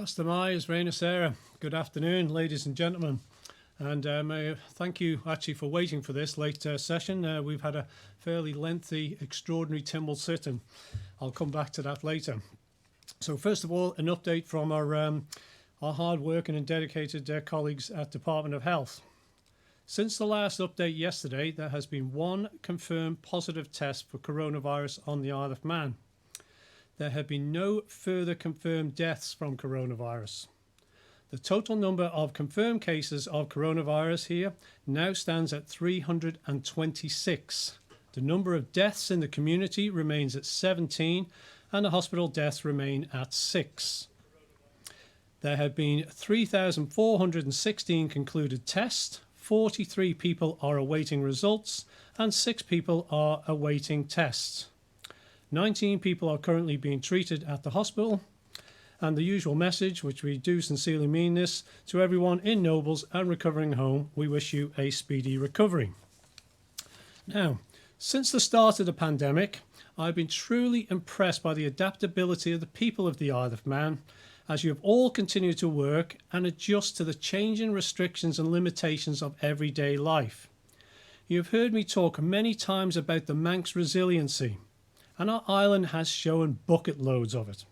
Pastor Myers, Rainer Sarah, good afternoon, ladies and gentlemen. And thank you actually for waiting for this late session. We've had a fairly lengthy, extraordinary Timble sit-in. I'll come back to that later. So first of all, an update from our hard-working and dedicated colleagues at Department of Health. Since the last update yesterday, there has been one confirmed positive test for coronavirus on the Isle of Man. There have been no further confirmed deaths from coronavirus. The total number of confirmed cases of coronavirus here now stands at 326. The number of deaths in the community remains at 17, and the hospital deaths remain at 6. There have been 3,416 concluded tests, 43 people are awaiting results, and 6 people are awaiting tests. 19 people are currently being treated at the hospital, and the usual message, which we do sincerely mean this, to everyone in Nobles and recovering home, we wish you a speedy recovery. Now, since the start of the pandemic, I've been truly impressed by the adaptability of the people of the Isle of Man, as you have all continued to work and adjust to the changing restrictions and limitations of everyday life. You have heard me talk many times about the Manx resiliency, and our island has shown bucket loads of it.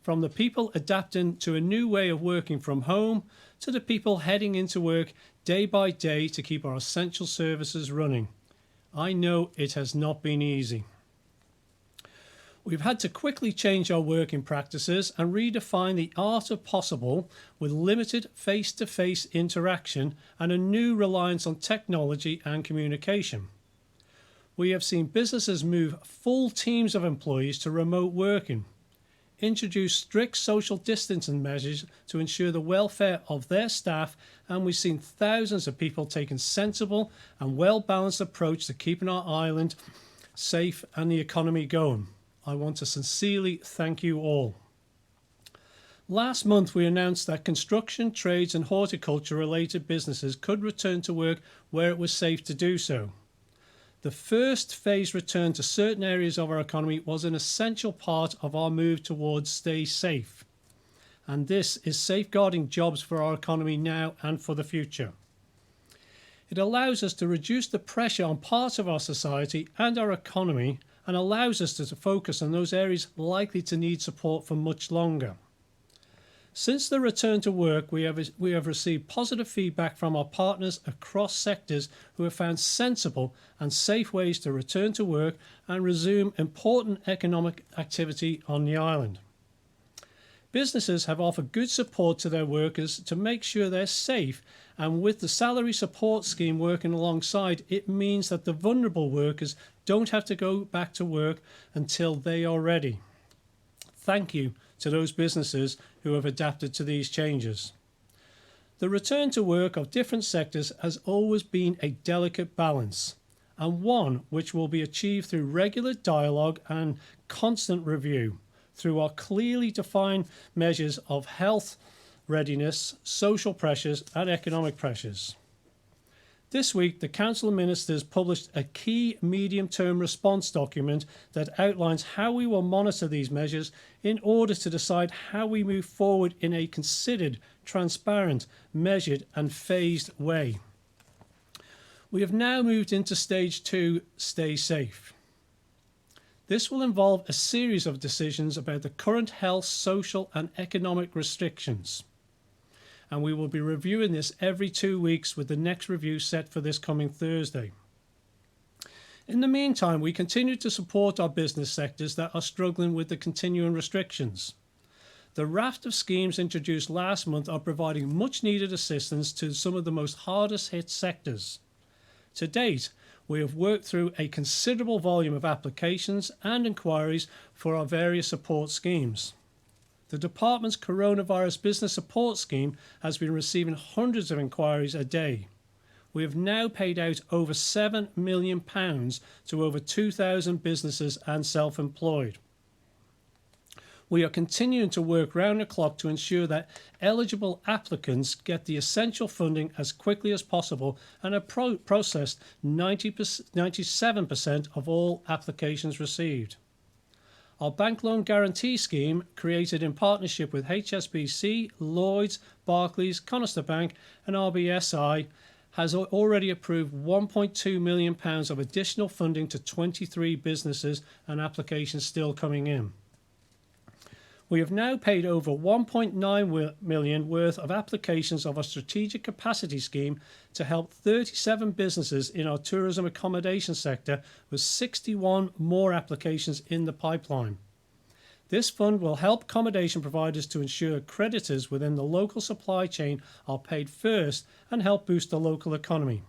From the people adapting to a new way of working from home to the people heading into work day by day to keep our essential services running. I know it has not been easy. We've had to quickly change our working practices and redefine the art of possible with limited face-to-face interaction and a new reliance on technology and communication. We have seen businesses move full teams of employees to remote working, introduce strict social distancing measures to ensure the welfare of their staff, and we've seen thousands of people taking sensible and well-balanced approach to keeping our island safe and the economy going. I want to sincerely thank you all. Last month we announced that construction, trades and horticulture related businesses could return to work where it was safe to do so. The first phase return to certain areas of our economy was an essential part of our move towards stay safe. And this is safeguarding jobs for our economy now and for the future. It allows us to reduce the pressure on parts of our society and our economy and allows us to focus on those areas likely to need support for much longer. Since the return to work, we have received positive feedback from our partners across sectors who have found sensible and safe ways to return to work and resume important economic activity on the island. Businesses have offered good support to their workers to make sure they're safe, and with the salary support scheme working alongside, it means that the vulnerable workers don't have to go back to work until they are ready. Thank you to those businesses who have adapted to these changes. The return to work of different sectors has always been a delicate balance, and one which will be achieved through regular dialogue and constant review, through our clearly defined measures of health readiness, social pressures and economic pressures. This week, the Council of Ministers published a key medium-term response document that outlines how we will monitor these measures in order to decide how we move forward in a considered, transparent, measured and phased way. We have now moved into Stage 2, Stay Safe. This will involve a series of decisions about the current health, social and economic restrictions. And we will be reviewing this every 2 weeks with the next review set for this coming Thursday. In the meantime, we continue to support our business sectors that are struggling with the continuing restrictions. The raft of schemes introduced last month are providing much needed assistance to some of the most hardest hit sectors. To date, we have worked through a considerable volume of applications and inquiries for our various support schemes. The Department's Coronavirus Business Support Scheme has been receiving hundreds of inquiries a day. We have now paid out over £7 million to over 2,000 businesses and self-employed. We are continuing to work round the clock to ensure that eligible applicants get the essential funding as quickly as possible and have processed 97% of all applications received. Our bank loan guarantee scheme, created in partnership with HSBC, Lloyds, Barclays, Conister Bank and RBSI, has already approved £1.2 million of additional funding to 23 businesses, and applications still coming in. We have now paid over £1.9 million worth of applications of our strategic capacity scheme to help 37 businesses in our tourism accommodation sector, with 61 more applications in the pipeline. This fund will help accommodation providers to ensure creditors within the local supply chain are paid first and help boost the local economy.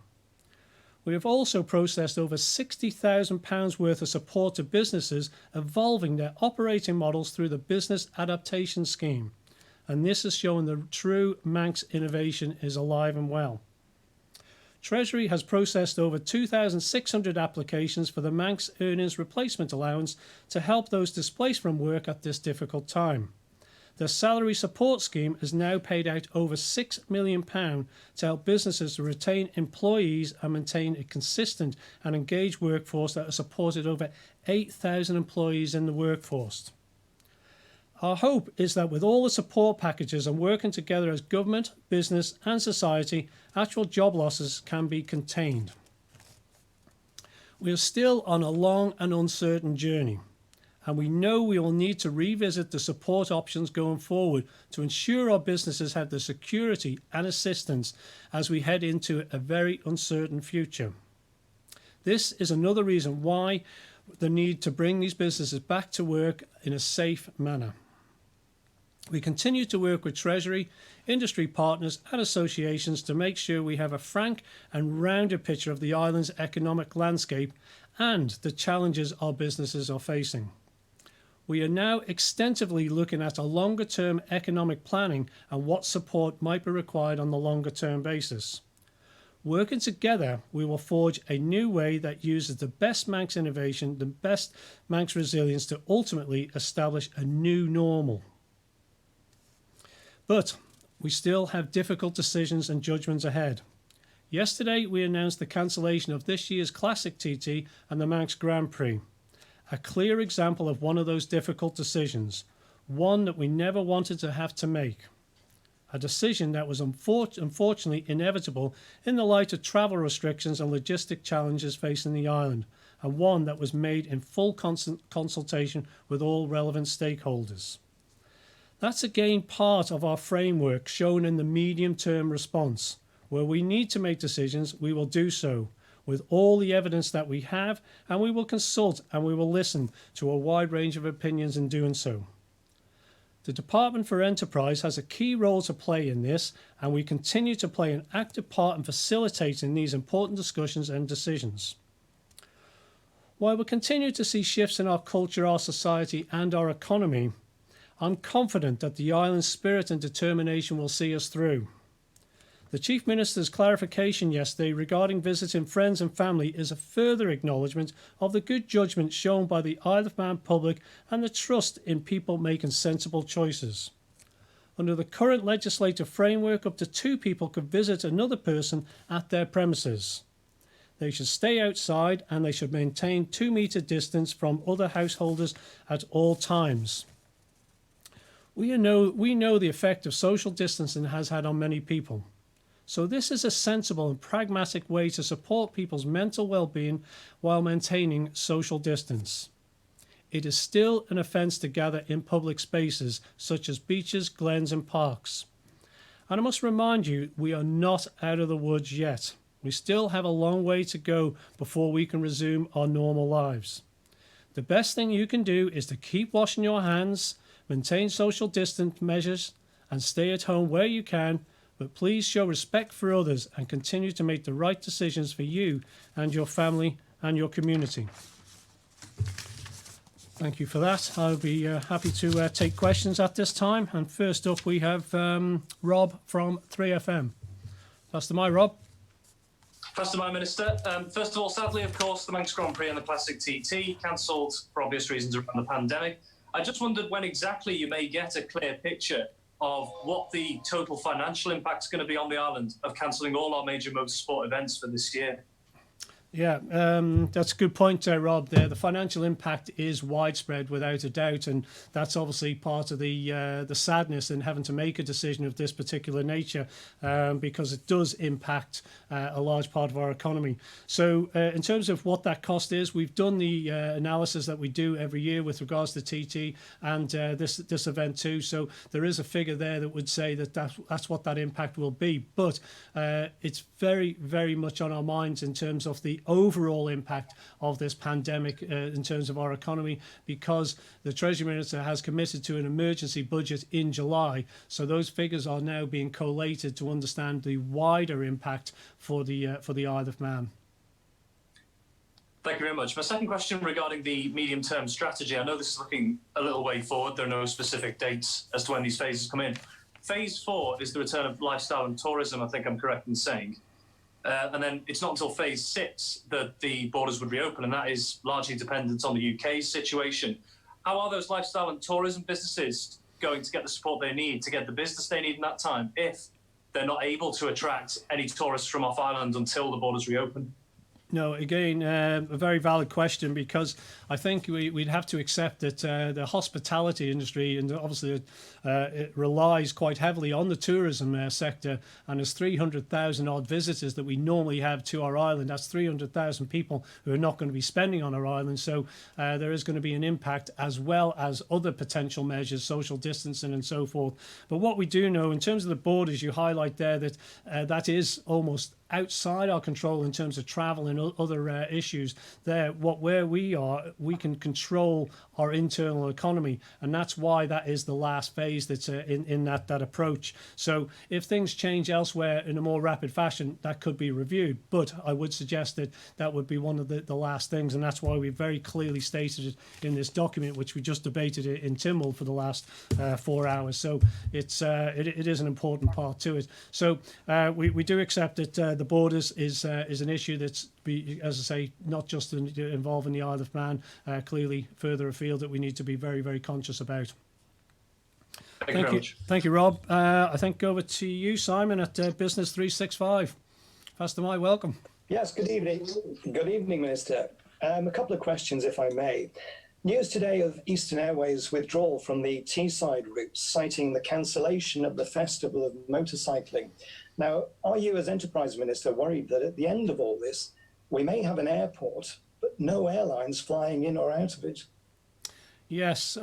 We have also processed over £60,000 worth of support to businesses evolving their operating models through the Business Adaptation Scheme, and this has shown the true Manx innovation is alive and well. Treasury has processed over 2,600 applications for the Manx Earnings Replacement Allowance to help those displaced from work at this difficult time. The Salary Support Scheme has now paid out over £6 million to help businesses to retain employees and maintain a consistent and engaged workforce that has supported over 8,000 employees in the workforce. Our hope is that with all the support packages and working together as government, business and society, actual job losses can be contained. We are still on a long and uncertain journey, and we know we will need to revisit the support options going forward to ensure our businesses have the security and assistance as we head into a very uncertain future. This is another reason why the need to bring these businesses back to work in a safe manner. We continue to work with Treasury, industry partners and associations to make sure we have a frank and rounded picture of the island's economic landscape and the challenges our businesses are facing. We are now extensively looking at a longer-term economic planning and what support might be required on the longer-term basis. Working together, we will forge a new way that uses the best Manx innovation, the best Manx resilience to ultimately establish a new normal. But we still have difficult decisions and judgments ahead. Yesterday, we announced the cancellation of this year's Classic TT and the Manx Grand Prix. A clear example of one of those difficult decisions, one that we never wanted to have to make. A decision that was unfortunately inevitable in the light of travel restrictions and logistic challenges facing the island, and one that was made in full consultation with all relevant stakeholders. That's again part of our framework shown in the medium-term response. Where we need to make decisions, we will do so with all the evidence that we have, and we will consult and we will listen to a wide range of opinions in doing so. The Department for Enterprise has a key role to play in this, and we continue to play an active part in facilitating these important discussions and decisions. While we continue to see shifts in our culture, our society and our economy, I'm confident that the island's spirit and determination will see us through. The Chief Minister's clarification yesterday regarding visiting friends and family is a further acknowledgement of the good judgment shown by the Isle of Man public and the trust in people making sensible choices. Under the current legislative framework, up to 2 people could visit another person at their premises. They should stay outside and they should maintain 2-metre distance from other householders at all times. We know the effect of social distancing has had on many people. So this is a sensible and pragmatic way to support people's mental well-being while maintaining social distance. It is still an offence to gather in public spaces such as beaches, glens and parks. And I must remind you, we are not out of the woods yet. We still have a long way to go before we can resume our normal lives. The best thing you can do is to keep washing your hands, maintain social distance measures and stay at home where you can, but please show respect for others and continue to make the right decisions for you and your family and your community. Thank you for that. I'll be happy to take questions at this time. And first up we have Rob from 3FM. Pass to my Rob. Pass to my Minister. First of all, sadly, of course, the Manx Grand Prix and the Classic TT cancelled for obvious reasons around the pandemic. I just wondered when exactly you may get a clear picture of what the total financial impact is going to be on the island of cancelling all our major motorsport events for this year. Yeah, that's a good point, Rob. There, the financial impact is widespread, without a doubt, and that's obviously part of the sadness in having to make a decision of this particular nature, because it does impact a large part of our economy. So, in terms of what that cost is, we've done the analysis that we do every year with regards to TT and this event too. So there is a figure there that would say that's what that impact will be, but it's very, very much on our minds in terms of the overall impact of this pandemic in terms of our economy, because the Treasury Minister has committed to an emergency budget in July. So those figures are now being collated to understand the wider impact for the Isle of Man. Thank you very much. My second question regarding the medium-term strategy. I know this is looking a little way forward. There are no specific dates as to when these phases come in. Phase 4 is the return of lifestyle and tourism, I think I'm correct in saying. And then it's not until phase 6 that the borders would reopen, and that is largely dependent on the UK's situation. How are those lifestyle and tourism businesses going to get the support they need, to get the business they need in that time, if they're not able to attract any tourists from off island until the borders reopen? No, again, a very valid question, because I think we'd have to accept that the hospitality industry, and obviously it relies quite heavily on the tourism sector, and there's 300,000 odd visitors that we normally have to our island. That's 300,000 people who are not going to be spending on our island. So there is going to be an impact, as well as other potential measures, social distancing and so forth. But what we do know in terms of the borders, you highlight there that that is almost outside our control in terms of travel and other issues there. Where we are, we can control our internal economy, and that's why that is the last phase that's in that approach. So if things change elsewhere in a more rapid fashion, that could be reviewed, but I would suggest that that would be one of the last things, and that's why we very clearly stated it in this document, which we just debated in Tynwald for the last 4 hours. So it is an important part to it. So we do accept that the borders is an issue that's, as I say, not just involving the Isle of Man, clearly further afield, that we need to be very, very conscious about. Thank you very much. Thank you, Rob. I think over to you, Simon, at Business 365. Pastor Mai, welcome. Yes, good evening. Good evening, Minister. A couple of questions, if I may. News today of Eastern Airways' withdrawal from the Teesside route, citing the cancellation of the Festival of Motorcycling. Now, are you, as Enterprise Minister, worried that at the end of all this, we may have an airport, but no airlines flying in or out of it? Yes,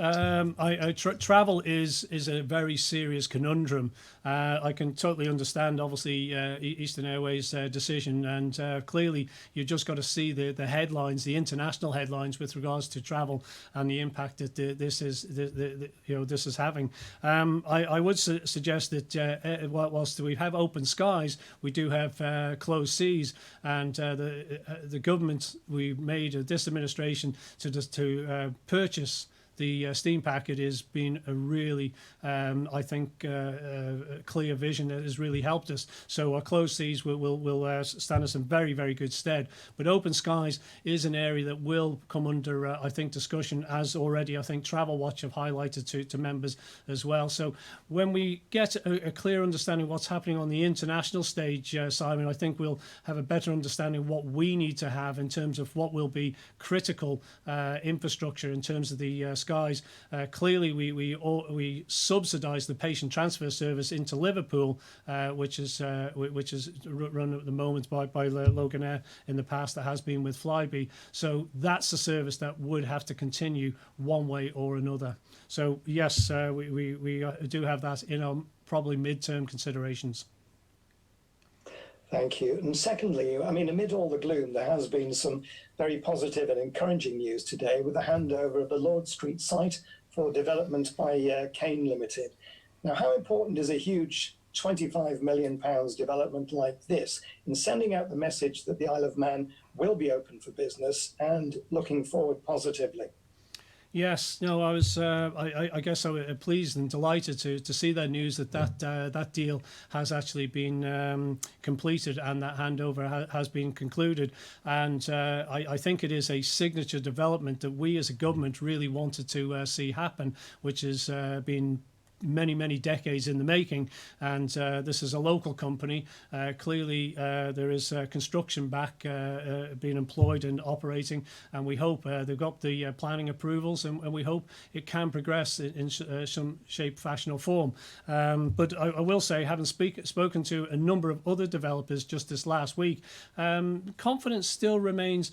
travel is a very serious conundrum. I can totally understand, obviously, Eastern Airways' decision, and clearly you've just got to see the headlines, the international headlines with regards to travel and the impact that this is having. I would suggest that whilst we have open skies, we do have closed seas, and the government, we made this administration to purchase the steam packet has been a really, I think, clear vision that has really helped us. So our closed seas will stand us in very, very good stead. But open skies is an area that will come under, I think, discussion, as already I think Travel Watch have highlighted to members as well. So when we get a clear understanding of what's happening on the international stage, Simon, I think we'll have a better understanding of what we need to have in terms of what will be critical infrastructure in terms of the skies. Clearly, we subsidise the patient transfer service into Liverpool, which is run at the moment by Loganair in the past, that has been with Flybe. So that's a service that would have to continue one way or another. So yes, we do have that in our probably mid-term considerations. Thank you. And secondly, I mean, amid all the gloom, there has been some very positive and encouraging news today with the handover of the Lord Street site for development by Kane Limited. Now, how important is a huge £25 million development like this in sending out the message that the Isle of Man will be open for business and looking forward positively? Yes, no, I was. I guess I was pleased and delighted to see that news that deal has actually been completed and that handover has been concluded. And I think it is a signature development that we as a government really wanted to see happen, which has been many decades in the making, and this is a local company. Clearly, there is construction back being employed and operating, and we hope they've got the planning approvals, and we hope it can progress in some shape, fashion, or form. But I will say, having spoken to a number of other developers just this last week, confidence still remains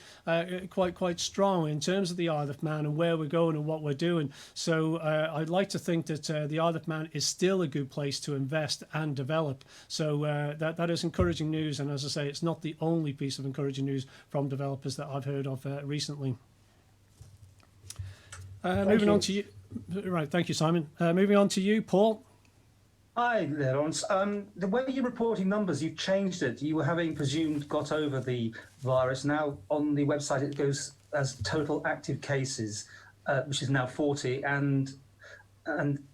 quite strong in terms of the Isle of Man and where we're going and what we're doing. So I'd like to think that the Isle of Man is still a good place to invest and develop. So that is encouraging news, and as I say, it's not the only piece of encouraging news from developers that I've heard of recently. Moving on to you. Right, thank you, Simon. Moving on to you, Paul. Hi there, Laurence. The way you're reporting numbers, you've changed it. You were having presumed got over the virus. Now on the website it goes as total active cases, which is now 40, and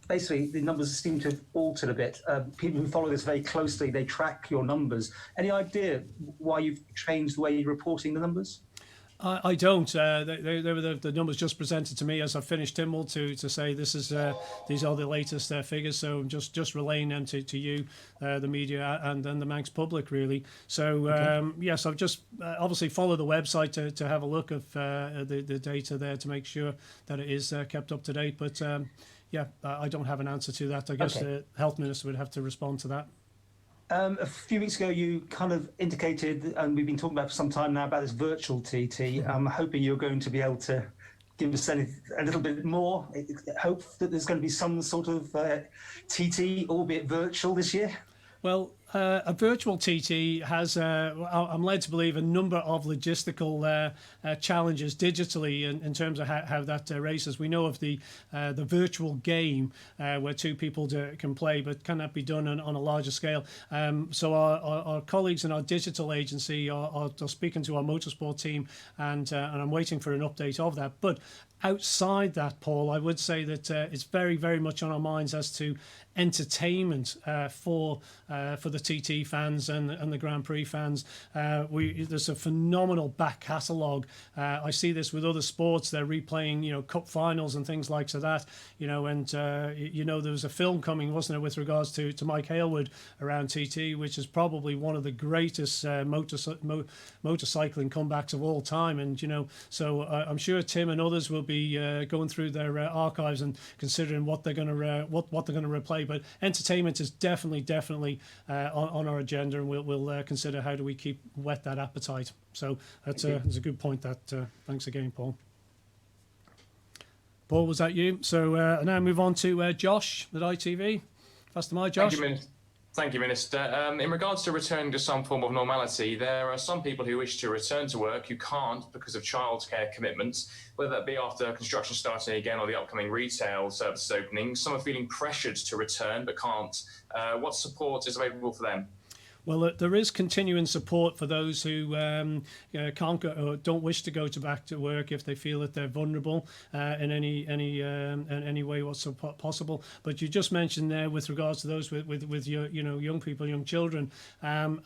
basically the numbers seem to have altered a bit. People who follow this very closely, they track your numbers. Any idea why you've changed the way you're reporting the numbers? I don't. They were the numbers just presented to me as I finished Tynwald to say this is these are the latest figures. So I'm just relaying them to you, the media, and then the Manx public, really. So yes, I've just obviously followed the website to have a look of the data there to make sure that it is kept up to date. But yeah, I don't have an answer to that. I guess the Health Minister would have to respond to that. A few weeks ago, you kind of indicated, and we've been talking about for some time now, about this virtual TT. I'm hoping you're going to be able to give us a little bit more. Hope that there's going to be some sort of TT, albeit virtual, this year. Well, a virtual TT has, I'm led to believe, a number of logistical challenges digitally in terms of how that races. We know of the virtual game where two people can play, but can that be done on a larger scale? So our colleagues in our digital agency are speaking to our motorsport team, and I'm waiting for an update of that. But outside that, Paul, I would say that it's very much on our minds as to entertainment for the TT fans and the Grand Prix fans. There's a phenomenal back catalogue. I see this with other sports. They're replaying, cup finals and things like that. And there was a film coming, wasn't there, with regards to Mike Hailwood around TT, which is probably one of the greatest motorcycling comebacks of all time. And so I'm sure Tim and others will be going through their archives and considering what they're going to replay. But entertainment is definitely on our agenda, and we'll consider how do we whet that appetite. So that's a good point. Thanks again, Paul. Paul, was that you? So now move on to Josh at ITV. Faster my Josh. Thank you, Minister. In regards to returning to some form of normality, there are some people who wish to return to work who can't because of childcare commitments, whether that be after construction starting again or the upcoming retail services opening. Some are feeling pressured to return but can't. What support is available for them? Well, there is continuing support for those who can't go or don't wish to go back to work if they feel that they're vulnerable in any way whatsoever possible. But you just mentioned there with regards to those with your young people, young children, and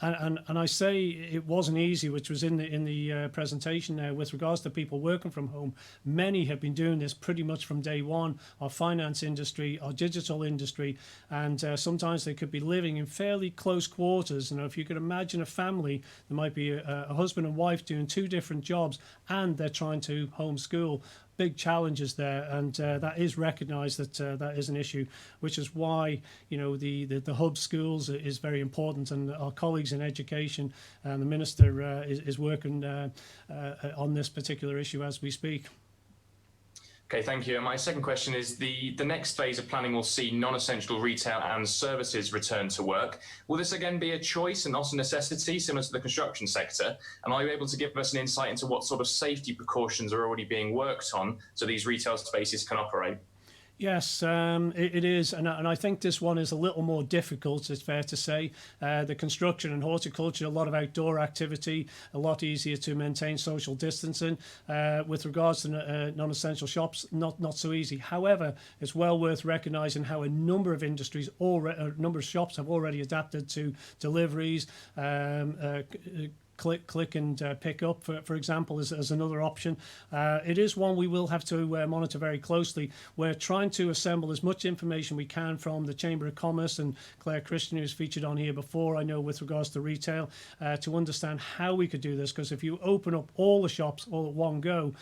I say it wasn't easy, which was in the presentation there with regards to people working from home. Many have been doing this pretty much from day one. Our finance industry, our digital industry, and sometimes they could be living in fairly close quarters. If you could imagine a family, there might be a husband and wife doing two different jobs, and they're trying to homeschool. Big challenges there, and that is recognised that is an issue, which is why the hub schools is very important, and our colleagues in education and the Minister is working on this particular issue as we speak. Okay, thank you. And my second question is the next phase of planning will see non-essential retail and services return to work. Will this again be a choice and not a necessity, similar to the construction sector? And are you able to give us an insight into what sort of safety precautions are already being worked on so these retail spaces can operate? Yes, it is, and I think this one is a little more difficult, it's fair to say. The construction and horticulture, a lot of outdoor activity, a lot easier to maintain social distancing. With regards to non-essential shops, not so easy. However, it's well worth recognising how a number of shops have already adapted to deliveries, click and pick up, for example, as another option. It is one we will have to monitor very closely. We're trying to assemble as much information we can from the Chamber of Commerce and Claire Christian, who's featured on here before, I know, with regards to retail, to understand how we could do this. Because if you open up all the shops all at one go,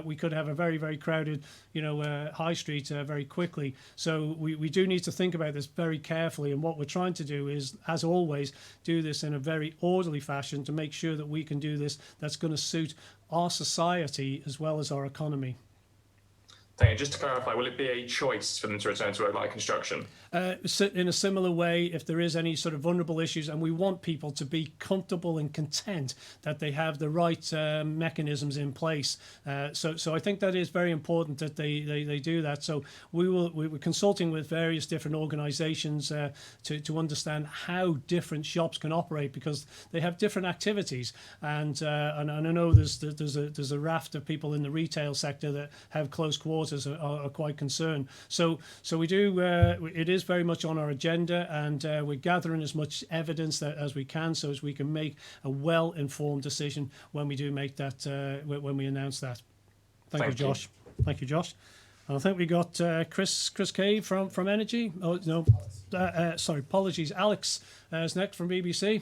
we could have a very, very crowded, high street very quickly. So we do need to think about this very carefully. And what we're trying to do is, as always, do this in a very orderly fashion to make sure that we can do this that's going to suit our society as well as our economy. Thank you. Just to clarify, will it be a choice for them to return to work like construction? In a similar way, if there is any sort of vulnerable issues, and we want people to be comfortable and content that they have the right mechanisms in place. So I think that is very important that they do that. So we're consulting with various different organisations to understand how different shops can operate, because they have different activities. And I know there's a raft of people in the retail sector that have close quarters are quite concerned. So we do. It is very much on our agenda, and we're gathering as much evidence as we can, so as we can make a well-informed decision when we do make that, when we announce that. Thank you, Josh. Thank you, Josh. And I think we got Chris Kay from Energy. Oh no, sorry, apologies. Alex is next from BBC.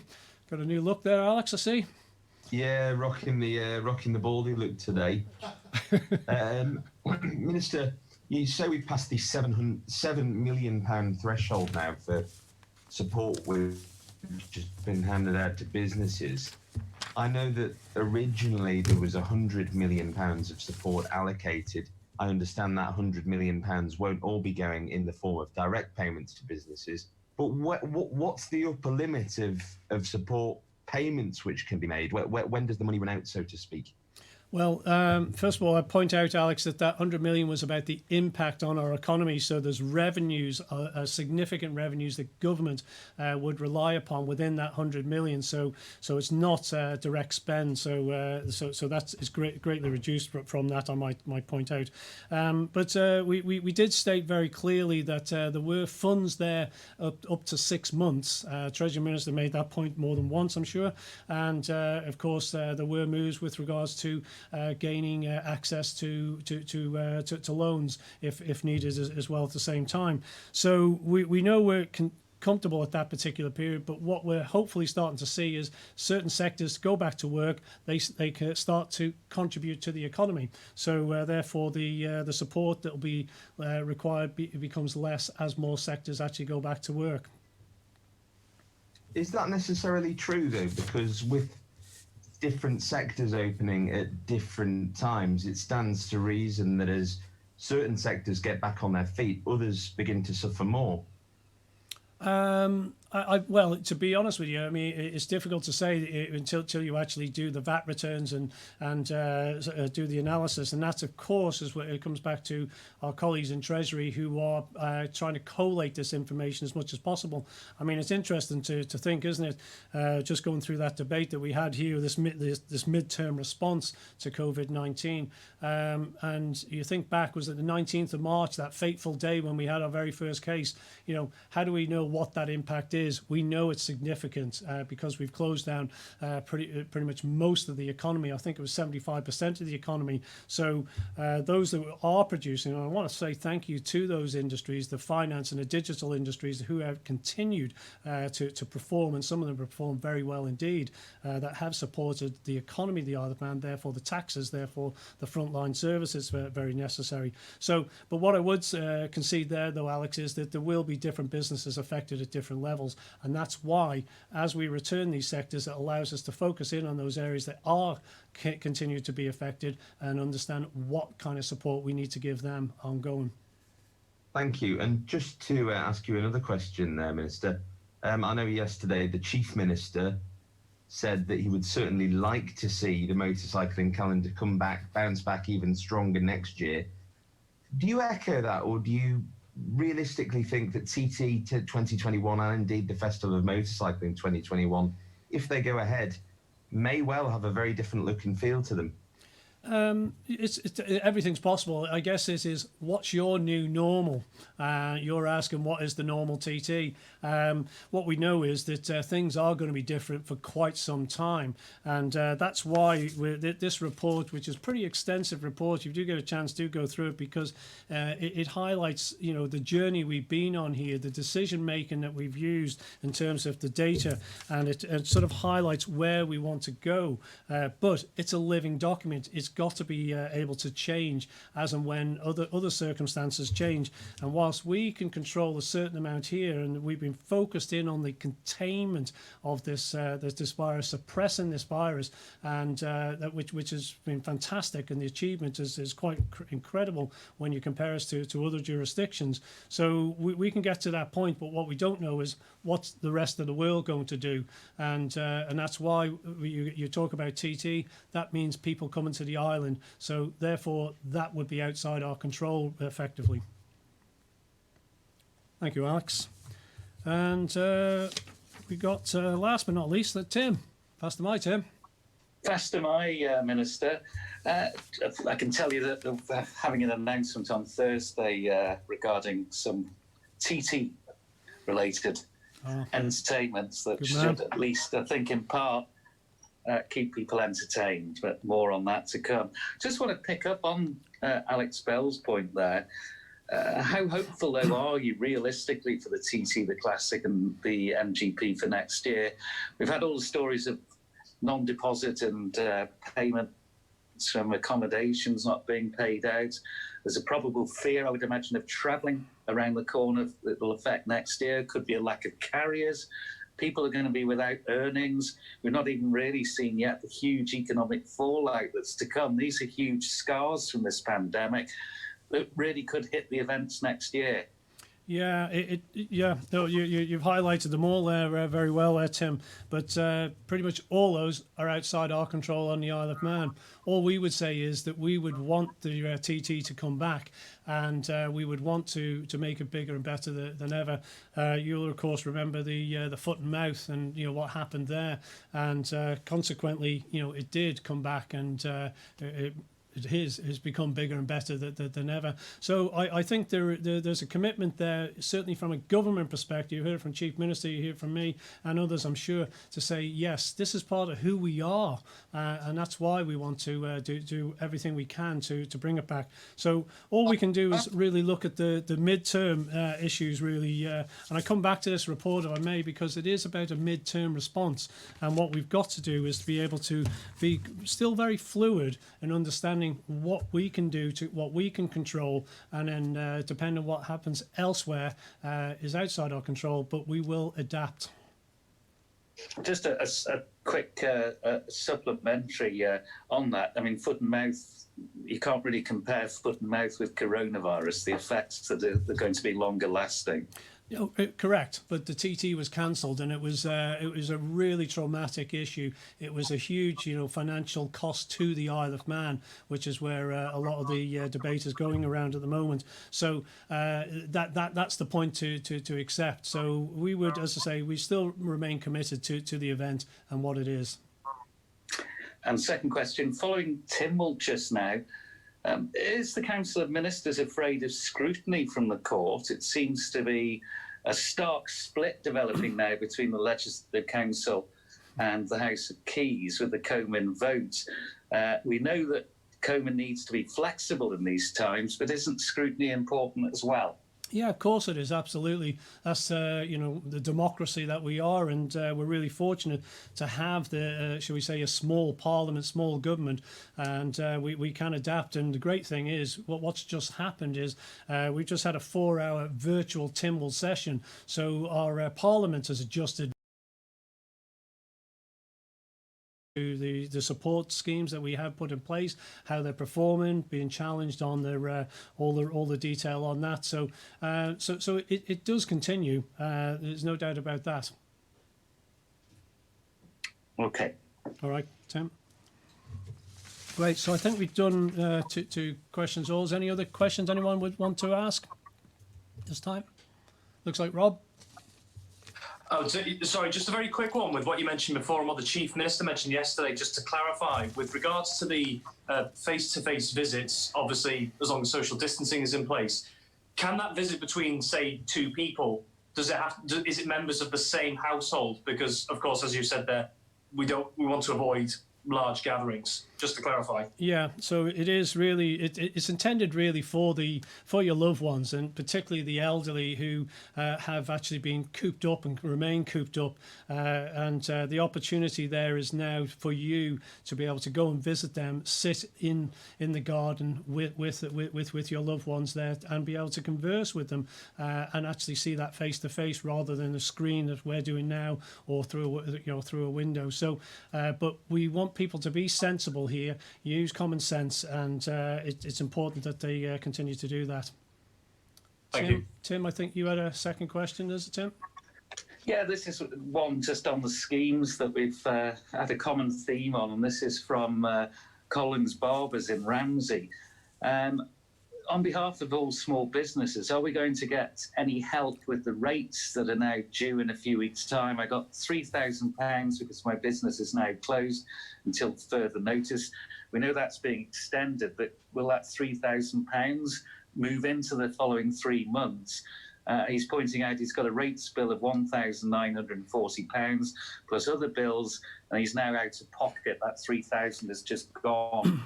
Got a new look there, Alex, I see. Yeah, rocking the baldy look today. Minister, you say we've passed the £7 million threshold now for support which has been handed out to businesses. I know that originally there was £100 million of support allocated. I understand that £100 million won't all be going in the form of direct payments to businesses. But what's the upper limit of support payments which can be made? When does the money run out, so to speak? Well, first of all, I point out, Alex, that 100 million was about the impact on our economy. So there's revenues, significant revenues that government would rely upon within that 100 million. So it's not direct spend. So that is greatly reduced from that, I might point out. But we did state very clearly that there were funds there up to 6 months. Treasury Minister made that point more than once, I'm sure. And of course, there were moves with regards to gaining access to loans if needed as well at the same time. So we know we're comfortable at that particular period, but what we're hopefully starting to see is certain sectors go back to work. They can start to contribute to the economy. So therefore, the support that will be required becomes less as more sectors actually go back to work. Is that necessarily true though? Because with different sectors opening at different times, it stands to reason that as certain sectors get back on their feet, others begin to suffer more. Well, to be honest with you, I mean, it's difficult to say until you actually do the VAT returns and do the analysis. And that's, of course, is what it comes back to our colleagues in Treasury who are trying to collate this information as much as possible. I mean, it's interesting to think, isn't it? Just going through that debate that we had here, this midterm response to COVID-19. And you think back, was it the 19th of March, that fateful day when we had our very first case? You know, how do we know what that impact is? We know it's significant because we've closed down pretty much most of the economy. I think it was 75% of the economy. So those that are producing, and I want to say thank you to those industries, the finance and the digital industries who have continued to perform, and some of them perform very well indeed, that have supported the economy, the Isle of Man, therefore the taxes, therefore the frontline services are very necessary. So, but what I would concede there, though, Alex, is that there will be different businesses affected at different levels. And that's why, as we return these sectors, it allows us to focus in on those areas that are continue to be affected and understand what kind of support we need to give them ongoing. Thank you. And just to ask you another question there, Minister. I know yesterday the Chief Minister said that he would certainly like to see the motorcycling calendar bounce back even stronger next year. Do you echo that, or do you realistically think that TT to 2021 and indeed the Festival of Motorcycling 2021, if they go ahead, may well have a very different look and feel to them? Everything's possible. I guess this is what's your new normal. You're asking what is the normal TT. What we know is that things are going to be different for quite some time, and that's why this report, which is a pretty extensive report, if you do get a chance, do go through it, because it highlights the journey we've been on here, the decision making that we've used in terms of the data, and it sort of highlights where we want to go. But it's a living document. It's got to be able to change as and when other circumstances change. And whilst we can control a certain amount here, and we've been focused in on the containment of this virus, suppressing this virus, and which has been fantastic, and the achievement is quite incredible when you compare us to other jurisdictions. So we can get to that point, but what we don't know is what's the rest of the world going to do, and that's why you talk about TT. That means people coming to the island, so therefore that would be outside our control effectively. Thank you, Alex. And we got last but not least Tim. Pass the mic, Tim. Pass the mic, Minister. I can tell you that they're having an announcement on Thursday regarding some TT related entertainments that should, at least I think in part, keep people entertained, but more on that to come. Just want to pick up on Alex Bell's point there. How hopeful, though, are you realistically for the TT, the Classic, and the MGP for next year? We've had all the stories of non-deposit and payments from accommodations not being paid out. There's a probable fear, I would imagine, of travelling around the corner that will affect next year. Could be a lack of carriers. People are going to be without earnings. We're not even really seeing yet the huge economic fallout that's to come. These are huge scars from this pandemic that really could hit the events next year. Yeah, No, you've highlighted them all there very well there, Tim. But pretty much all those are outside our control on the Isle of Man. All we would say is that we would want the TT to come back, and we would want to make it bigger and better than ever. You'll of course remember the foot and mouth, and what happened there, and consequently, it did come back, and it has become bigger and better than ever. So I think there's a commitment there, certainly from a government perspective. You heard it from Chief Minister, you hear it from me and others, I'm sure, to say, yes, this is part of who we are, and that's why we want to do everything we can to bring it back. So all we can do is really look at the midterm issues, really. And I come back to this report, if I may, because it is about a midterm response. And what we've got to do is to be able to be still very fluid in understanding what we can do, to what we can control, and then depending on what happens elsewhere is outside our control, but we will adapt. Just a quick supplementary on that. I mean, foot and mouth, you can't really compare foot and mouth with coronavirus. The effects that are going to be longer lasting. Correct, but the TT was cancelled, and it was a really traumatic issue. It was a huge, financial cost to the Isle of Man, which is where a lot of the debate is going around at the moment. So that's the point to accept. So we would, as I say, we still remain committed to the event and what it is. And second question, following Tynwald just now, is the Council of Ministers afraid of scrutiny from the court? It seems to be a stark split developing now between the Legislative Council and the House of Keys with the Comyn vote. We know that Comyn needs to be flexible in these times, but isn't scrutiny important as well? Yeah, of course it is. Absolutely. That's, the democracy that we are. And we're really fortunate to have shall we say, a small parliament, small government. And we can adapt. And the great thing is, what's just happened is we've just had a 4-hour virtual Tynwald session. So our parliament has adjusted the support schemes that we have put in place, how they're performing, being challenged on their all the detail on that. So it does continue. There's no doubt about that. Okay. All right, Tim. Great. So I think we've done two questions all. Is any other questions anyone would want to ask this time? Looks like Rob. Oh, sorry, just a very quick one with what you mentioned before and what the Chief Minister mentioned yesterday, just to clarify, with regards to the face-to-face visits, obviously, as long as social distancing is in place, can that visit between, say, two people, is it members of the same household? Because, of course, as you said there, we want to avoid large gatherings, just to clarify. Yeah, so it is really it's intended really for your loved ones, and particularly the elderly who have actually been cooped up and remain cooped up, and the opportunity there is now for you to be able to go and visit them, sit in the garden with your loved ones there, and be able to converse with them, and actually see that face to face rather than a screen that we're doing now or through a window. So, but we want people to be sensible here, use common sense, and it's important that they continue to do that. Thank you. Tim, I think you had a second question, is it, Tim? Yeah, this is one just on the schemes that we've had a common theme on, and this is from Collins Barbers in Ramsey. On behalf of all small businesses, are we going to get any help with the rates that are now due in a few weeks' time? I got £3,000 because my business is now closed until further notice. We know that's being extended, but will that £3,000 move into the following 3 months? He's pointing out he's got a rates bill of £1,940 plus other bills, and he's now out of pocket. That £3,000 has just gone.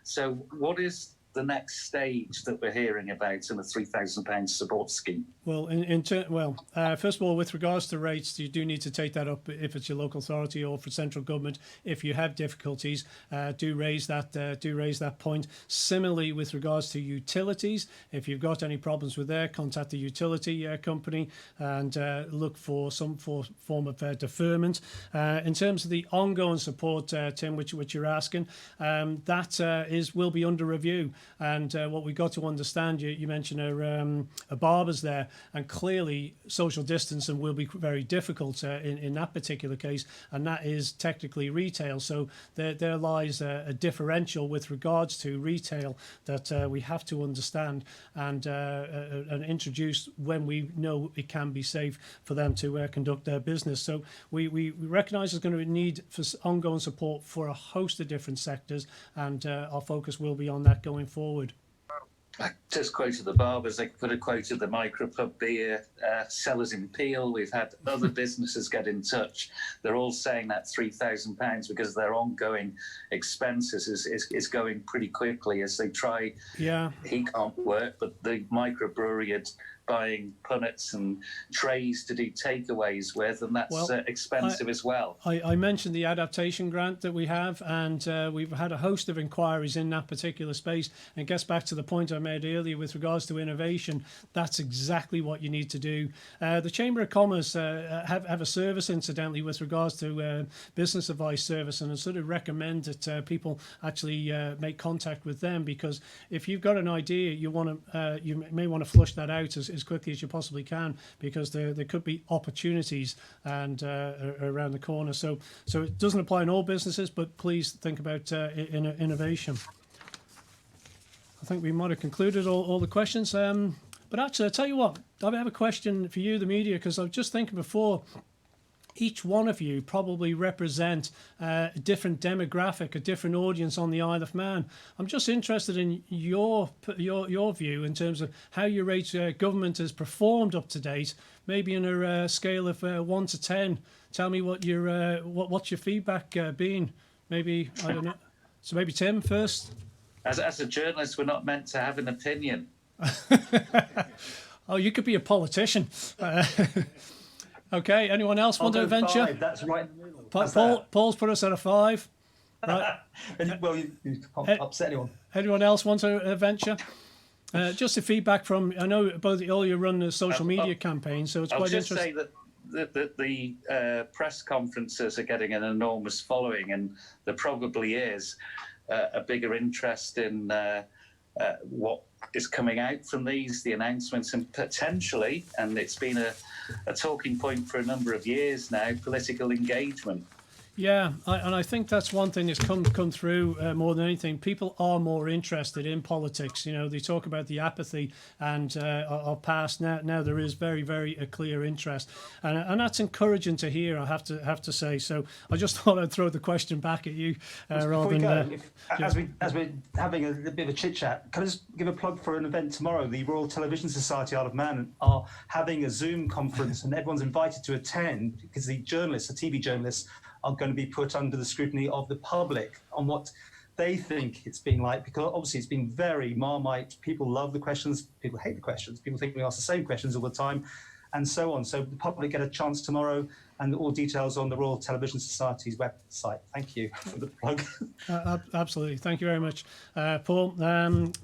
So what is the next stage that we're hearing about in the £3,000 support scheme? Well, first of all, with regards to rates, you do need to take that up if it's your local authority or for central government. If you have difficulties, do raise that point. Similarly, with regards to utilities, if you've got any problems with there, contact the utility company and look for some form of deferment. In terms of the ongoing support, Tim, which you're asking, that will be under review. And what we've got to understand, you mentioned a barbers there, and clearly social distancing will be very difficult in that particular case, and that is technically retail. So there lies a differential with regards to retail that we have to understand and introduce when we know it can be safe for them to conduct their business. So we recognise there's going to be a need for ongoing support for a host of different sectors, and our focus will be on that going forward. I just quoted the barbers. I could have quoted the micropub beer sellers in Peel. We've had other businesses get in touch. They're all saying that £3,000 because their ongoing expenses is going pretty quickly as they try. Yeah, he can't work, but the microbrewery had buying punnets and trays to do takeaways with, and that's expensive as well. I mentioned the adaptation grant that we have, and we've had a host of inquiries in that particular space. And it gets back to the point I made earlier with regards to innovation. That's exactly what you need to do. The Chamber of Commerce have a service, incidentally, with regards to business advice service, and I sort of recommend that people actually make contact with them, because if you've got an idea, you may want to flush that out as quickly as you possibly can, because there could be opportunities and around the corner. So it doesn't apply in all businesses, but please think about innovation. I think we might have concluded all the questions. But actually, I'll tell you what, I have a question for you, the media, because I was just thinking before, each one of you probably represent a different demographic, a different audience on the Isle of Man. I'm just interested in your view in terms of how you rate government has performed up to date, maybe on a scale of 1 to 10. Tell me what your what's your feedback been? Maybe, I don't know. So maybe Tim first. As a journalist, we're not meant to have an opinion. Oh, you could be a politician. Okay, anyone else want to venture? 5, that's right in the middle. Paul's put us at a 5. Right. Well, you can't upset anyone. Anyone else want to venture? Just the feedback from, I know both all you run the social media campaign, so it's quite interesting. I'll just say that the press conferences are getting an enormous following, and there probably is a bigger interest in what is coming out from these, the announcements, and potentially, and it's been a talking point for a number of years now, political engagement. Yeah, and I think that's one thing that's come through more than anything. People are more interested in politics. You know, they talk about the apathy and of past. Now there is very, very a clear interest, and that's encouraging to hear. I have to say. So I just thought I'd throw the question back at you, rather than. As we're having a bit of a chit chat, can I just give a plug for an event tomorrow? The Royal Television Society Isle of Man are having a Zoom conference, and everyone's invited to attend because the TV journalists, are going to be put under the scrutiny of the public on what they think it's been like, because obviously it's been very Marmite. People love the questions, people hate the questions, people think we ask the same questions all the time, and so on. So the public get a chance tomorrow, and all details on the Royal Television Society's website. Thank you for the plug. Absolutely. Thank you very much, Paul.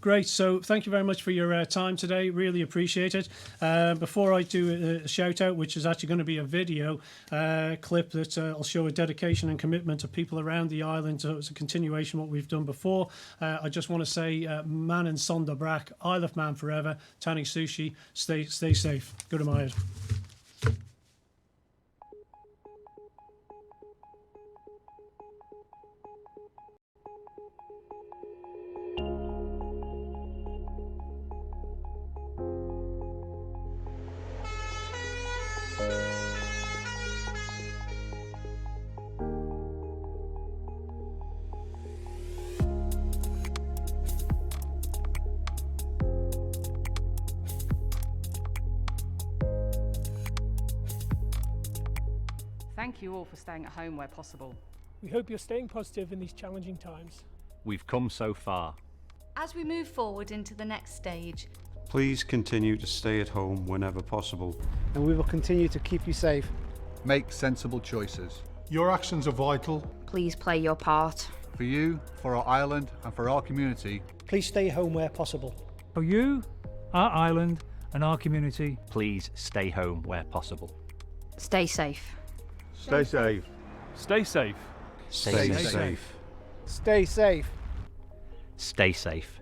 Great. So thank you very much for your time today. Really appreciate it. Before I do a shout out, which is actually going to be a video clip that will show a dedication and commitment of people around the island. So it's a continuation of what we've done before. I just want to say, Man and Sonda Brack, Isle of Man forever, Tanning Sushi, stay safe. Good to my Thank you all for staying at home where possible. We hope you're staying positive in these challenging times. We've come so far. As we move forward into the next stage, please continue to stay at home whenever possible. And we will continue to keep you safe. Make sensible choices. Your actions are vital. Please play your part. For you, for our island, and for our community. Please stay home where possible. For you, our island, and our community. Please stay home where possible. Stay safe. Stay safe. Stay safe. Stay safe. Stay safe. Stay safe.